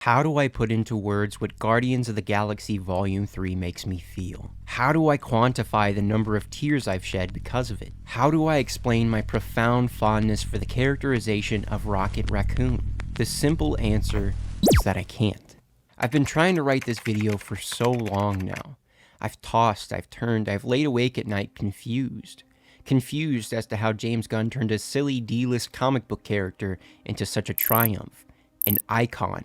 How do I put into words what Guardians of the Galaxy Volume 3 makes me feel? How do I quantify the number of tears I've shed because of it? How do I explain my profound fondness for the characterization of Rocket Raccoon? The simple answer is that I can't. I've been trying to write this video for so long now. I've tossed, I've turned, I've laid awake at night confused. Confused as to how James Gunn turned a silly D-list comic book character into such a triumph, an icon.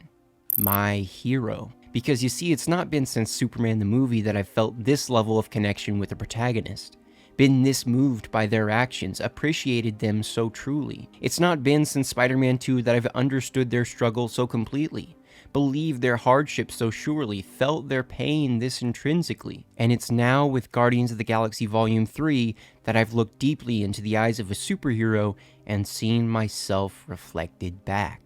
My hero. Because you see, it's not been since Superman the movie that I've felt this level of connection with a protagonist. Been this moved by their actions, appreciated them so truly. It's not been since Spider-Man 2 that I've understood their struggle so completely, believed their hardship so surely, felt their pain this intrinsically. And it's now with Guardians of the Galaxy Volume 3 that I've looked deeply into the eyes of a superhero and seen myself reflected back.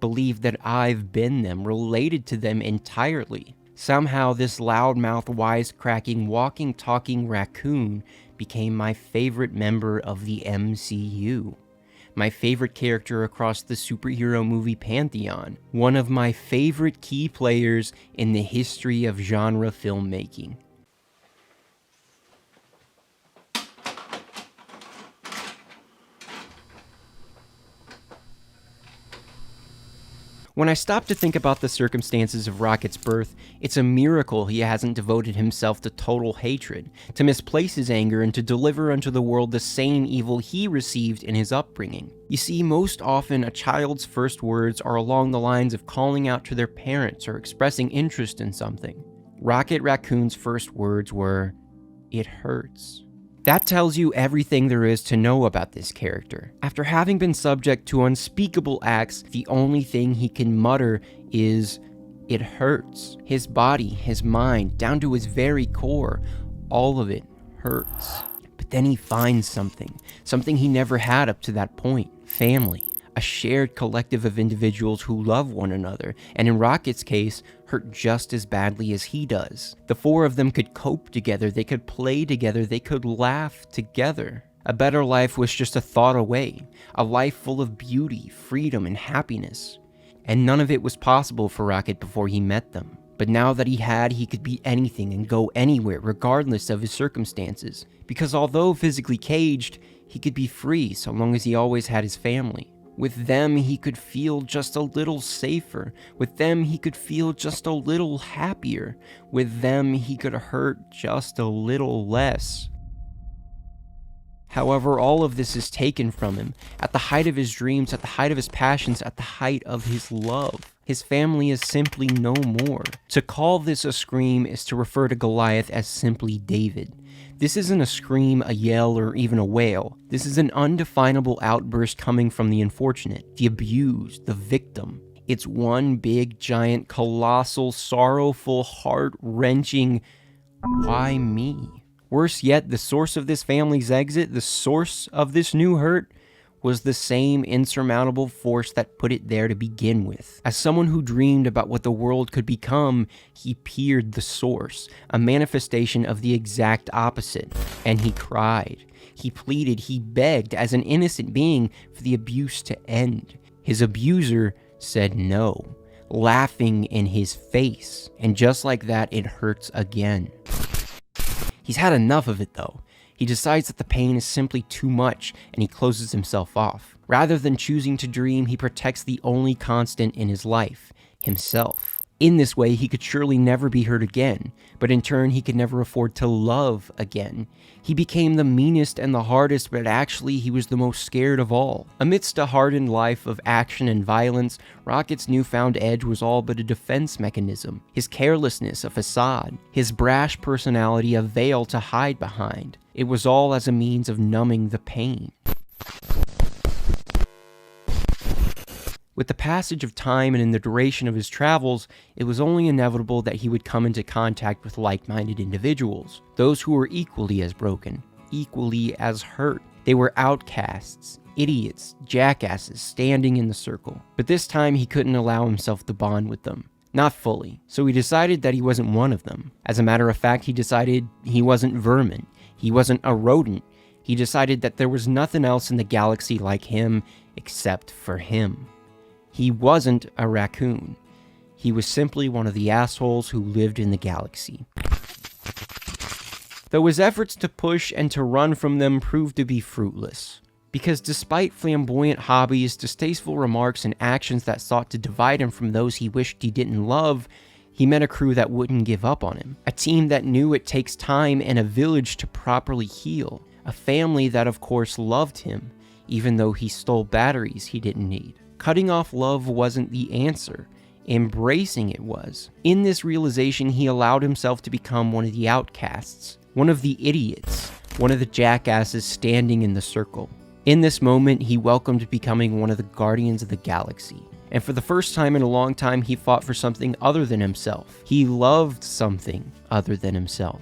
Believe that I've been them, related to them entirely. Somehow this loudmouth, wisecracking, walking, talking raccoon became my favorite member of the MCU. My favorite character across the superhero movie pantheon. One of my favorite key players in the history of genre filmmaking. When I stop to think about the circumstances of Rocket's birth, it's a miracle he hasn't devoted himself to total hatred, to misplace his anger and to deliver unto the world the same evil he received in his upbringing. You see, most often a child's first words are along the lines of calling out to their parents or expressing interest in something. Rocket Raccoon's first words were, "It hurts." That tells you everything there is to know about this character. After having been subject to unspeakable acts, the only thing he can mutter is, "It hurts." His body, his mind, down to his very core, all of it hurts. But then he finds something he never had up to that point: family. A shared collective of individuals who love one another, and in Rocket's case, hurt just as badly as he does. The four of them could cope together, they could play together, they could laugh together. A better life was just a thought away, a life full of beauty, freedom, and happiness. And none of it was possible for Rocket before he met them. But now that he could be anything and go anywhere, regardless of his circumstances. Because although physically caged, he could be free so long as he always had his family. With them, he could feel just a little safer. With them, he could feel just a little happier. With them, he could hurt just a little less. However, all of this is taken from him, at the height of his dreams, at the height of his passions, at the height of his love. His family is simply no more. To call this a scream is to refer to Goliath as simply David. This isn't a scream, a yell, or even a wail. This is an undefinable outburst coming from the unfortunate, the abused, the victim. It's one big, giant, colossal, sorrowful, heart-wrenching, "Why me?" Worse yet, the source of this family's exit, the source of this new hurt, was the same insurmountable force that put it there to begin with. As someone who dreamed about what the world could become, he peered the source, a manifestation of the exact opposite, and he cried. He pleaded, he begged, as an innocent being, for the abuse to end. His abuser said no, laughing in his face, and just like that, it hurts again. He's had enough of it though. He decides that the pain is simply too much, and he closes himself off. Rather than choosing to dream, he protects the only constant in his life, himself. In this way, he could surely never be hurt again, but in turn, he could never afford to love again. He became the meanest and the hardest, but actually, he was the most scared of all. Amidst a hardened life of action and violence, Rocket's newfound edge was all but a defense mechanism. His carelessness, a facade. His brash personality, a veil to hide behind. It was all as a means of numbing the pain. With the passage of time and in the duration of his travels, it was only inevitable that he would come into contact with like-minded individuals, those who were equally as broken, equally as hurt. They were outcasts, idiots, jackasses standing in the circle. But this time he couldn't allow himself to bond with them. Not fully. So he decided that he wasn't one of them. As a matter of fact, he decided he wasn't vermin. He wasn't a rodent. He decided that there was nothing else in the galaxy like him except for him. He wasn't a raccoon. He was simply one of the assholes who lived in the galaxy. Though his efforts to push and to run from them proved to be fruitless. Because despite flamboyant hobbies, distasteful remarks, and actions that sought to divide him from those he wished he didn't love, he met a crew that wouldn't give up on him. A team that knew it takes time and a village to properly heal. A family that of course loved him, even though he stole batteries he didn't need. Cutting off love wasn't the answer. Embracing it was. In this realization, he allowed himself to become one of the outcasts. One of the idiots. One of the jackasses standing in the circle. In this moment, he welcomed becoming one of the Guardians of the Galaxy. And for the first time in a long time, he fought for something other than himself. He loved something other than himself.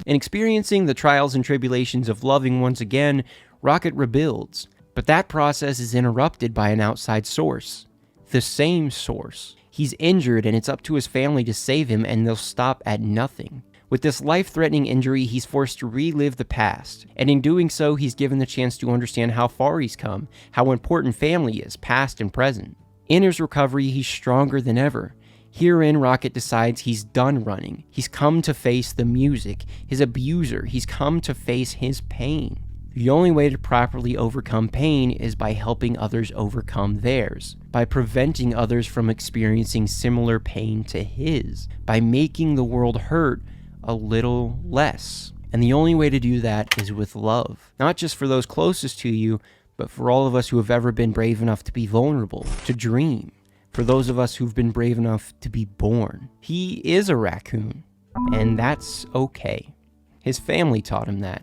In experiencing the trials and tribulations of loving once again, Rocket rebuilds. But that process is interrupted by an outside source. The same source. He's injured and it's up to his family to save him, and they'll stop at nothing. With this life-threatening injury, he's forced to relive the past, and in doing so, he's given the chance to understand how far he's come, how important family is, past and present. In his recovery, he's stronger than ever. Herein, Rocket decides he's done running. He's come to face the music, his abuser. He's come to face his pain. The only way to properly overcome pain is by helping others overcome theirs, by preventing others from experiencing similar pain to his, by making the world hurt a little less. And the only way to do that is with love. Not just for those closest to you, but for all of us who have ever been brave enough to be vulnerable, to dream. For those of us who've been brave enough to be born. He is a raccoon, and that's okay. His family taught him that.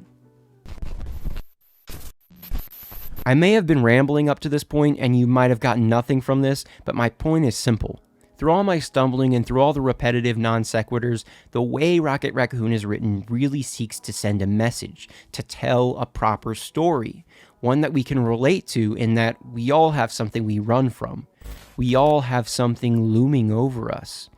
I may have been rambling up to this point, and you might have gotten nothing from this, but my point is simple. Through all my stumbling and through all the repetitive non sequiturs, the way Rocket Raccoon is written really seeks to send a message, to tell a proper story, one that we can relate to, in that we all have something we run from. We all have something looming over us.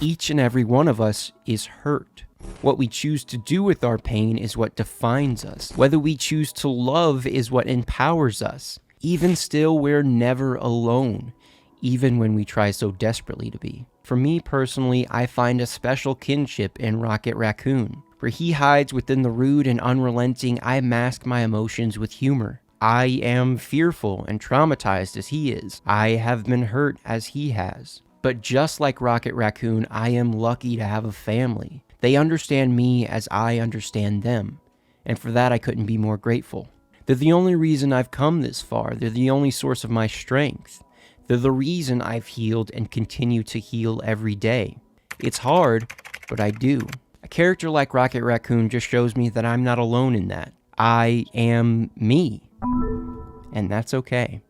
Each and every one of us is hurt. What we choose to do with our pain is what defines us. Whether we choose to love is what empowers us. Even still, we're never alone, even when we try so desperately to be. For me personally, I find a special kinship in Rocket Raccoon. Where he hides within the rude and unrelenting, I mask my emotions with humor. I am fearful and traumatized as he is. I have been hurt as he has. But just like Rocket Raccoon, I am lucky to have a family. They understand me as I understand them, and for that I couldn't be more grateful. They're the only reason I've come this far. They're the only source of my strength. They're the reason I've healed and continue to heal every day. It's hard, but I do. A character like Rocket Raccoon just shows me that I'm not alone in that. I am me, and that's okay.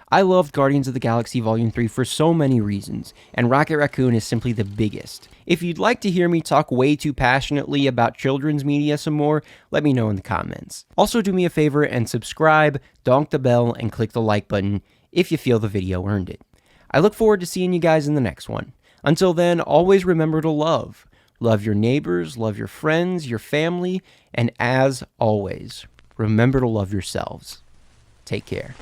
I loved Guardians of the Galaxy Volume 3 for so many reasons, and Rocket Raccoon is simply the biggest. If you'd like to hear me talk way too passionately about children's media some more, let me know in the comments. Also do me a favor and subscribe, donk the bell, and click the like button if you feel the video earned it. I look forward to seeing you guys in the next one. Until then, always remember to love. Love your neighbors, love your friends, your family, and as always, remember to love yourselves. Take care.